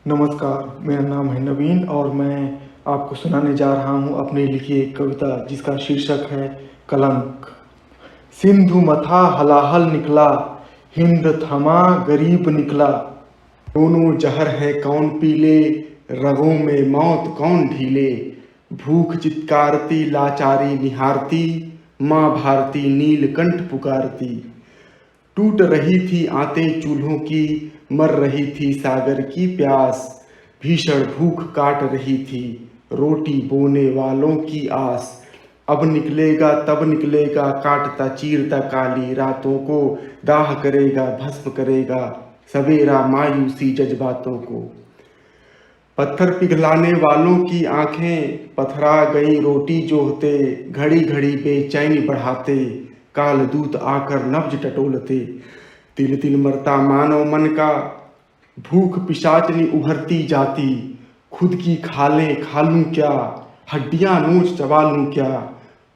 नमस्कार, मेरा नाम है नवीन और मैं आपको सुनाने जा रहा हूँ अपनी लिखी एक कविता जिसका शीर्षक है कलंक। सिंधु मथा हलाहल निकला, हिंद थमा गरीब निकला। दोनों जहर है कौन पीले, रगों में मौत कौन ढीले। भूख चित्कारती लाचारी निहारती, माँ भारती नीलकंठ पुकारती। टूट रही थी आंतें चूल्हों की, मर रही थी सागर की प्यास। भीषण भूख काट रही थी रोटी बोने वालों की आस। अब निकलेगा तब निकलेगा, काटता चीरता काली रातों को। दाह करेगा भस्म करेगा सवेरा मायूसी जज्बातों को। पत्थर पिघलाने वालों की आंखें पथरा गई रोटी जोहते। घड़ी घड़ी बेचैनी बढ़ाते, काल दूत आकर नब्ज टटोलते। तिल तिल मरता मानव मन का, भूख पिशाचनी उभरती जाती। खुद की खालें खा लूं क्या, हड्डियां नोच चबा लूं क्या।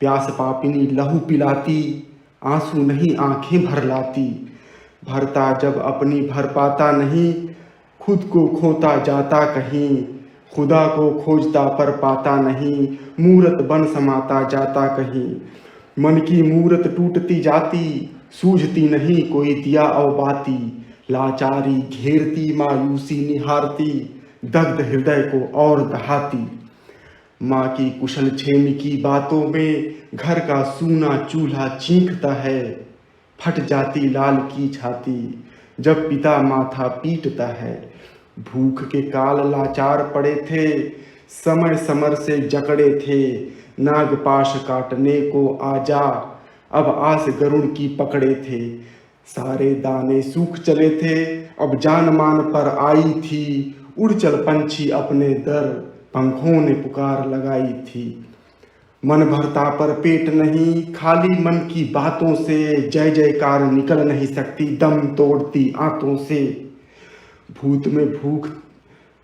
प्यास पापिनी लहू पिलाती, आंसू नहीं आंखें भर लाती। भरता जब अपनी भर पाता नहीं, खुद को खोता जाता कहीं। खुदा को खोजता पर पाता नहीं, मूरत बन समाता जाता कहीं। मन की मूरत टूटती जाती, सूझती नहीं कोई दिया और बाती। लाचारी घेरती मायूसी निहारती, दग्ध हृदय को और दहाती। माँ की कुशल छेमी की बातों में घर का सूना चूल्हा चीखता है। फट जाती लाल की छाती जब पिता माथा पीटता है। भूख के काल लाचार पड़े थे, समय समर से जकड़े थे। नागपाश काटने को आजा, अब आस गरुड़ की पकड़े थे। सारे दाने सूख चले थे, अब जान मान पर आई थी। उड़ चल पंछी अपने दर, पंखों ने पुकार लगाई थी। मन भरता पर पेट नहीं, खाली मन की बातों से। जय जयकार निकल नहीं सकती दम तोड़ती आंतों से। भूत में भूख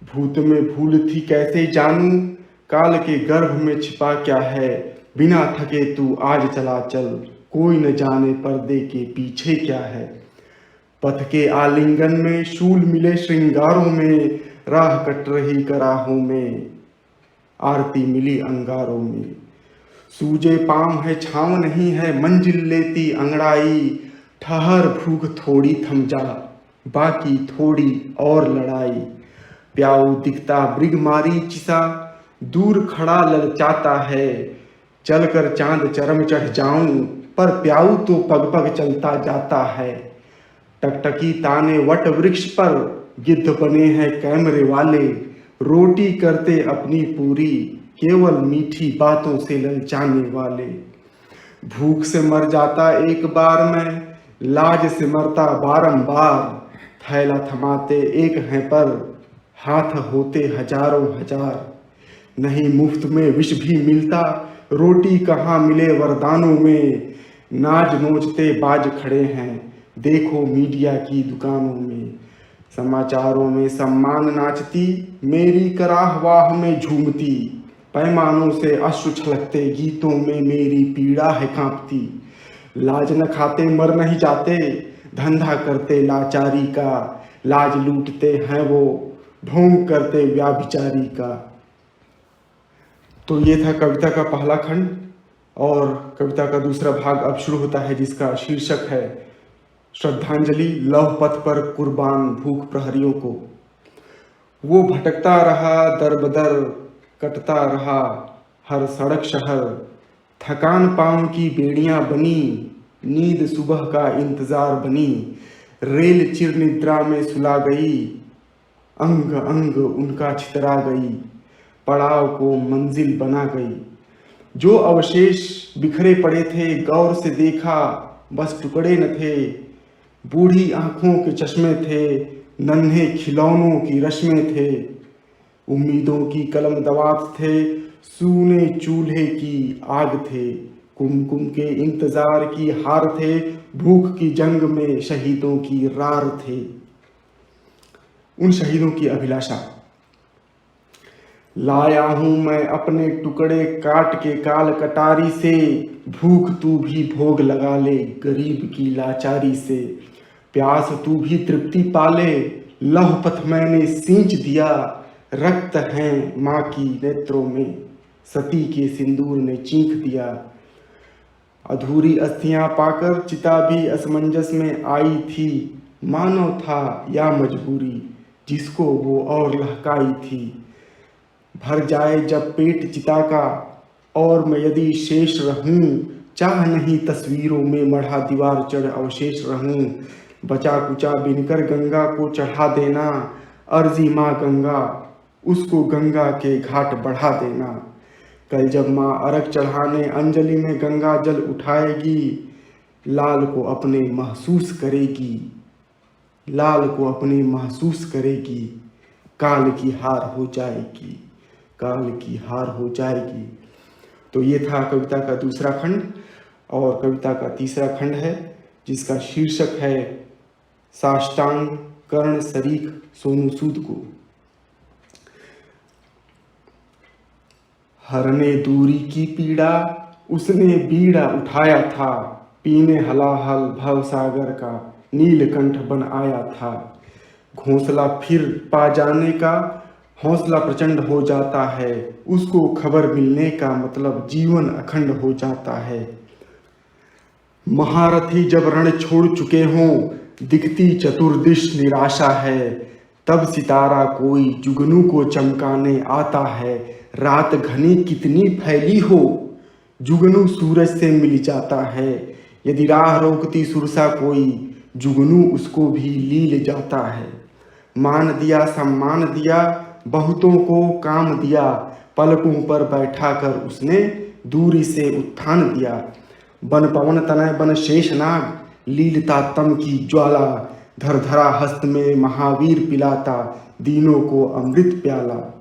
भूत में भूल थी कैसे जानूं, काल के गर्भ में छिपा क्या है। बिना थके तू आज चला चल, कोई न जाने पर्दे के पीछे क्या है। पथ के आलिंगन में शूल मिले श्रृंगारों में, राह कट रही कराहों में, आरती मिली अंगारों में। सूजे पाम है छाँव नहीं है, मंजिल लेती अंगड़ाई। ठहर भूख थोड़ी थम जा, बाकी थोड़ी और लड़ाई। प्याऊ दिखता मृगमारी चिसा, दूर खड़ा ललचाता है। चलकर चांद चरम चढ़ जाऊं, पर प्याऊ तो पग पग चलता जाता है। टकटकी ताने वट वृक्ष पर, गिद्ध बने हैं कैमरे वाले। रोटी करते अपनी पूरी, केवल मीठी बातों से ललचाने वाले। भूख से मर जाता एक बार मैं, लाज से मरता बारंबार। थैला थमाते एक हैं पर, हाथ होते हजारों हजार। नहीं मुफ्त में विष भी मिलता, रोटी कहाँ मिले वरदानों में। नाज नोचते बाज खड़े हैं, देखो मीडिया की दुकानों में। समाचारों में सम्मान नाचती, मेरी कराहवाह में झूमती। पैमानों से अश्रु छलकते, गीतों में मेरी पीड़ा है कांपती। लाज न खाते मर नहीं जाते, धंधा करते लाचारी का। लाज लूटते हैं वो, ढोंग करते व्याभिचारी का। तो ये था कविता का पहला खंड और कविता का दूसरा भाग अब शुरू होता है, जिसका शीर्षक है श्रद्धांजलि लौह पथ पर कुर्बान भूख प्रहरियों को। वो भटकता रहा दर बदर, कटता रहा हर सड़क शहर। थकान पाँव की बेड़ियां बनी, नींद सुबह का इंतजार बनी। रेल चिर निद्रा में सुला गई, अंग अंग उनका छितरा गई। पड़ाव को मंजिल बना गई। जो अवशेष बिखरे पड़े थे गौर से देखा, बस टुकड़े न थे। बूढ़ी आंखों के चश्मे थे, नन्हे खिलौनों की रश्में थे। उम्मीदों की कलम दवात थे, सूने चूल्हे की आग थे। कुमकुम के इंतजार की हार थे, भूख की जंग में शहीदों की रार थे। उन शहीदों की अभिलाषा। लाया हूं मैं अपने टुकड़े काट के काल कटारी से। भूख तू भी भोग लगा ले गरीब की लाचारी से। प्यास तू भी तृप्ति पाले, लौह पथ मैंने सींच दिया, रक्त हैं माँ की नेत्रों में, सती के सिंदूर ने चीख दिया। अधूरी अस्थियां पाकर चिता भी असमंजस में आई थी, मानव था या मजबूरी जिसको वो और लहकाई थी। भर जाए जब पेट चिता का और मैं यदि शेष रहूं, चाह नहीं तस्वीरों में मढ़ा दीवार चढ़ अवशेष रहूं। बचा कुचा बिनकर गंगा को चढ़ा देना, अर्जी माँ गंगा उसको गंगा के घाट बढ़ा देना। कल जब माँ अर्घ चढ़ाने अंजलि में गंगा जल उठाएगी, लाल को अपने महसूस करेगी, लाल को अपने महसूस करेगी। काल की हार हो जाएगी, काल की हार हो जाएगी। तो ये था कविता का दूसरा खंड। और कविता का तीसरा खंड है जिसका शीर्षक है साष्टांग कर्ण सरीख सोनू सूद को। हरने दूरी की पीड़ा उसने बीड़ा उठाया था, पीने हलाहल भवसागर का नीलकंठ बन आया था। घोंसला फिर पा जाने का हौसला प्रचंड हो जाता है, उसको खबर मिलने का मतलब जीवन अखंड हो जाता है। महारथी जब रण छोड़ चुके हों, दिखती चतुर्दिश निराशा है, तब सितारा कोई जुगनू को चमकाने आता है। रात घनी कितनी फैली हो, जुगनू सूरज से मिल जाता है। यदि राह रोकती सुरसा कोई, जुगनू उसको भी लील जाता है। मान दिया सम्मान दिया, बहुतों को काम दिया, पलकों पर बैठा कर उसने दूरी से उत्थान दिया। बन पवन तनय बन शेषनाग, लीलता तम की ज्वाला, धरधरा हस्त में महावीर पिलाता, दीनों को अमृत प्याला।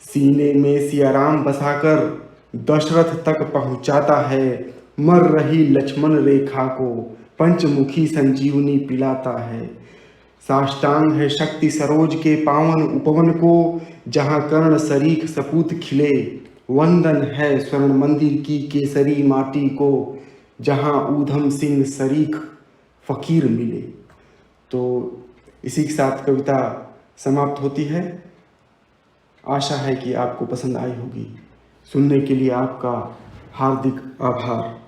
सीने में सियाराम बसाकर दशरथ तक पहुंचाता है, मर रही लक्ष्मण रेखा को पंचमुखी संजीवनी पिलाता है। साष्टांग है शक्ति सरोज के पावन उपवन को, जहाँ कर्ण सरीख सपूत खिले। वंदन है स्वर्ण मंदिर की केसरी माटी को, जहाँ ऊधम सिंह सरीख फकीर मिले। तो इसी के साथ कविता समाप्त होती है। आशा है कि आपको पसंद आई होगी। सुनने के लिए आपका हार्दिक आभार।